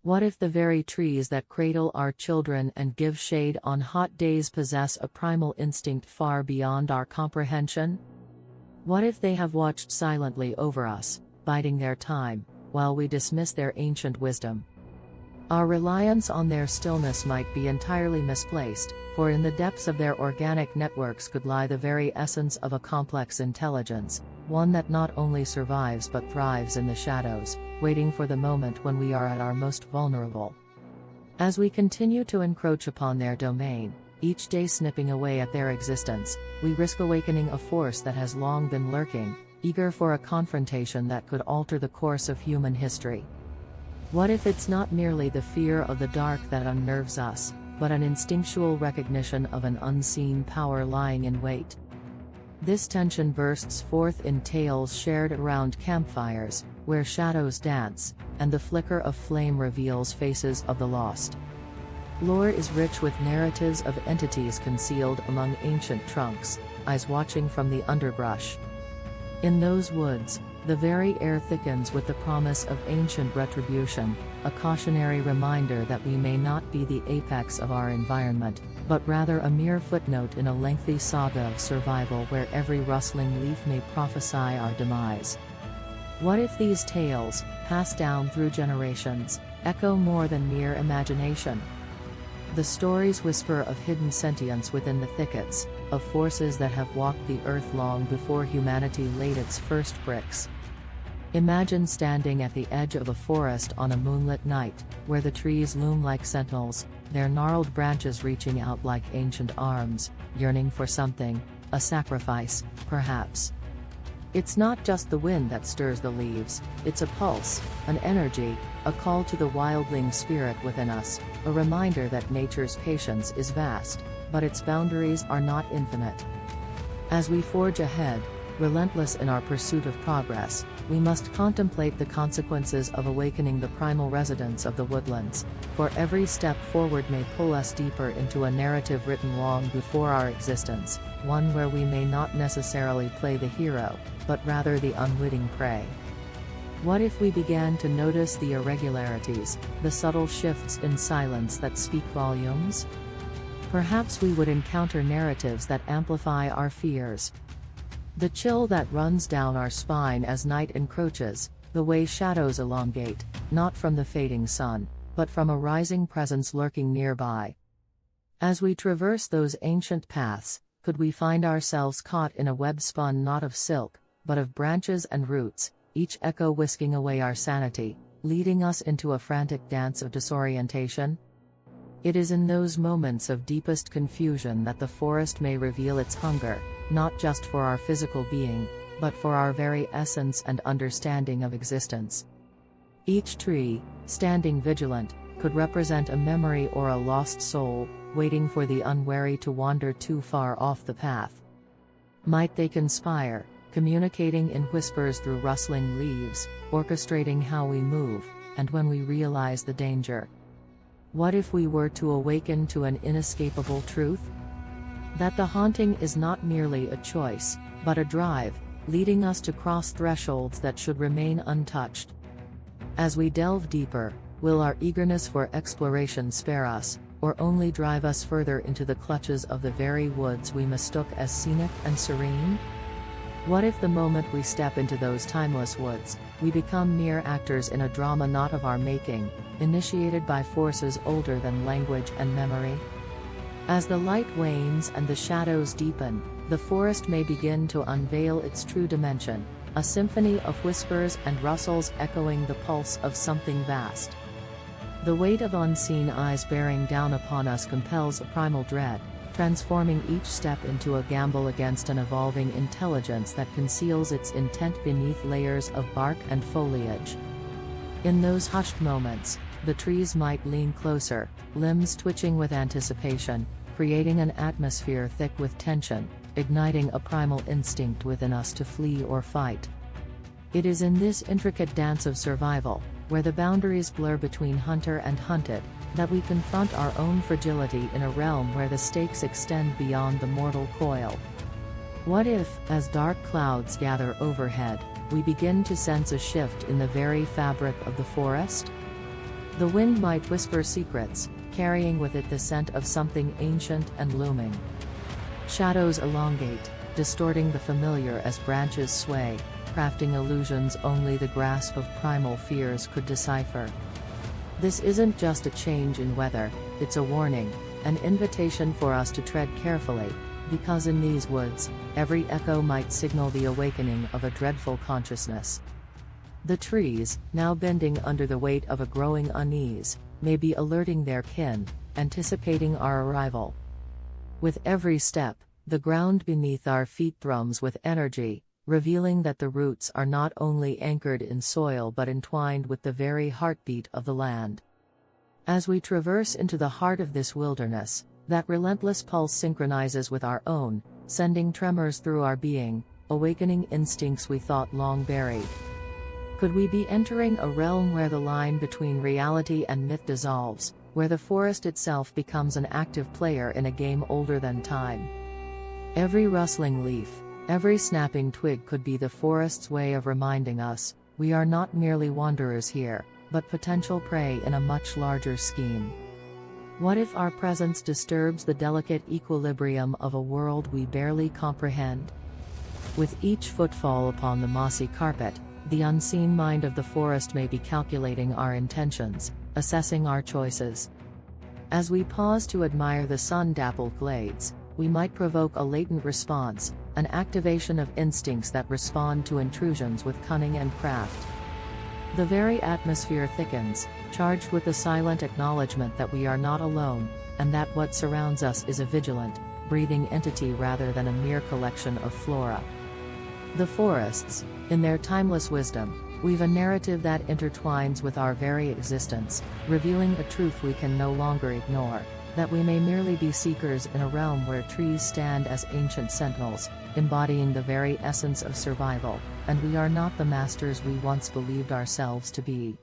What if the very trees that cradle our children and give shade on hot days possess a primal instinct far beyond our comprehension? What if they have watched silently over us, biding their time, while we dismiss their ancient wisdom? Our reliance on their stillness might be entirely misplaced, for in the depths of their organic networks could lie the very essence of a complex intelligence, one that not only survives but thrives in the shadows, waiting for the moment when we are at our most vulnerable. As we continue to encroach upon their domain, each day snipping away at their existence, we risk awakening a force that has long been lurking, eager for a confrontation that could alter the course of human history. What if it's not merely the fear of the dark that unnerves us, but an instinctual recognition of an unseen power lying in wait? This tension bursts forth in tales shared around campfires, where shadows dance, and the flicker of flame reveals faces of the lost. Lore is rich with narratives of entities concealed among ancient trunks, eyes watching from the underbrush. In those woods, the very air thickens with the promise of ancient retribution, a cautionary reminder that we may not be the apex of our environment, but rather a mere footnote in a lengthy saga of survival where every rustling leaf may prophesy our demise. What if these tales, passed down through generations, echo more than mere imagination? The stories whisper of hidden sentience within the thickets, of forces that have walked the earth long before humanity laid its first bricks. Imagine standing at the edge of a forest on a moonlit night, where the trees loom like sentinels, their gnarled branches reaching out like ancient arms, yearning for something, a sacrifice, perhaps. It's not just the wind that stirs the leaves, it's a pulse, an energy, a call to the wildling spirit within us, a reminder that nature's patience is vast, but its boundaries are not infinite. As we forge ahead, relentless in our pursuit of progress, we must contemplate the consequences of awakening the primal residents of the woodlands, for every step forward may pull us deeper into a narrative written long before our existence, one where we may not necessarily play the hero, but rather the unwitting prey. What if we began to notice the irregularities, the subtle shifts in silence that speak volumes? Perhaps we would encounter narratives that amplify our fears. The chill that runs down our spine as night encroaches, the way shadows elongate, not from the fading sun, but from a rising presence lurking nearby. As we traverse those ancient paths, could we find ourselves caught in a web spun not of silk, but of branches and roots, each echo whisking away our sanity, leading us into a frantic dance of disorientation? It is in those moments of deepest confusion that the forest may reveal its hunger, not just for our physical being, but for our very essence and understanding of existence. Each tree, standing vigilant, could represent a memory or a lost soul, waiting for the unwary to wander too far off the path. Might they conspire, communicating in whispers through rustling leaves, orchestrating how we move, and when we realize the danger? What if we were to awaken to an inescapable truth? That the haunting is not merely a choice, but a drive, leading us to cross thresholds that should remain untouched. As we delve deeper, will our eagerness for exploration spare us, or only drive us further into the clutches of the very woods we mistook as scenic and serene? What if the moment we step into those timeless woods, we become mere actors in a drama not of our making, initiated by forces older than language and memory? As the light wanes and the shadows deepen, the forest may begin to unveil its true dimension, a symphony of whispers and rustles echoing the pulse of something vast. The weight of unseen eyes bearing down upon us compels a primal dread, transforming each step into a gamble against an evolving intelligence that conceals its intent beneath layers of bark and foliage. In those hushed moments, the trees might lean closer, limbs twitching with anticipation, creating an atmosphere thick with tension, igniting a primal instinct within us to flee or fight. It is in this intricate dance of survival, where the boundaries blur between hunter and hunted, that we confront our own fragility in a realm where the stakes extend beyond the mortal coil. What if, as dark clouds gather overhead, we begin to sense a shift in the very fabric of the forest? The wind might whisper secrets, carrying with it the scent of something ancient and looming. Shadows elongate, distorting the familiar as branches sway, crafting illusions only the grasp of primal fears could decipher. This isn't just a change in weather, it's a warning, an invitation for us to tread carefully, because in these woods, every echo might signal the awakening of a dreadful consciousness. The trees, now bending under the weight of a growing unease, may be alerting their kin, anticipating our arrival. With every step, the ground beneath our feet thrums with energy, revealing that the roots are not only anchored in soil but entwined with the very heartbeat of the land. As we traverse into the heart of this wilderness, that relentless pulse synchronizes with our own, sending tremors through our being, awakening instincts we thought long buried. Could we be entering a realm where the line between reality and myth dissolves, where the forest itself becomes an active player in a game older than time? Every rustling leaf, every snapping twig could be the forest's way of reminding us, we are not merely wanderers here, but potential prey in a much larger scheme. What if our presence disturbs the delicate equilibrium of a world we barely comprehend? With each footfall upon the mossy carpet, the unseen mind of the forest may be calculating our intentions, assessing our choices. As we pause to admire the sun-dappled glades, we might provoke a latent response, an activation of instincts that respond to intrusions with cunning and craft. The very atmosphere thickens, charged with the silent acknowledgement that we are not alone, and that what surrounds us is a vigilant, breathing entity rather than a mere collection of flora. The forests, in their timeless wisdom, weave a narrative that intertwines with our very existence, revealing a truth we can no longer ignore, that we may merely be seekers in a realm where trees stand as ancient sentinels, embodying the very essence of survival, and we are not the masters we once believed ourselves to be.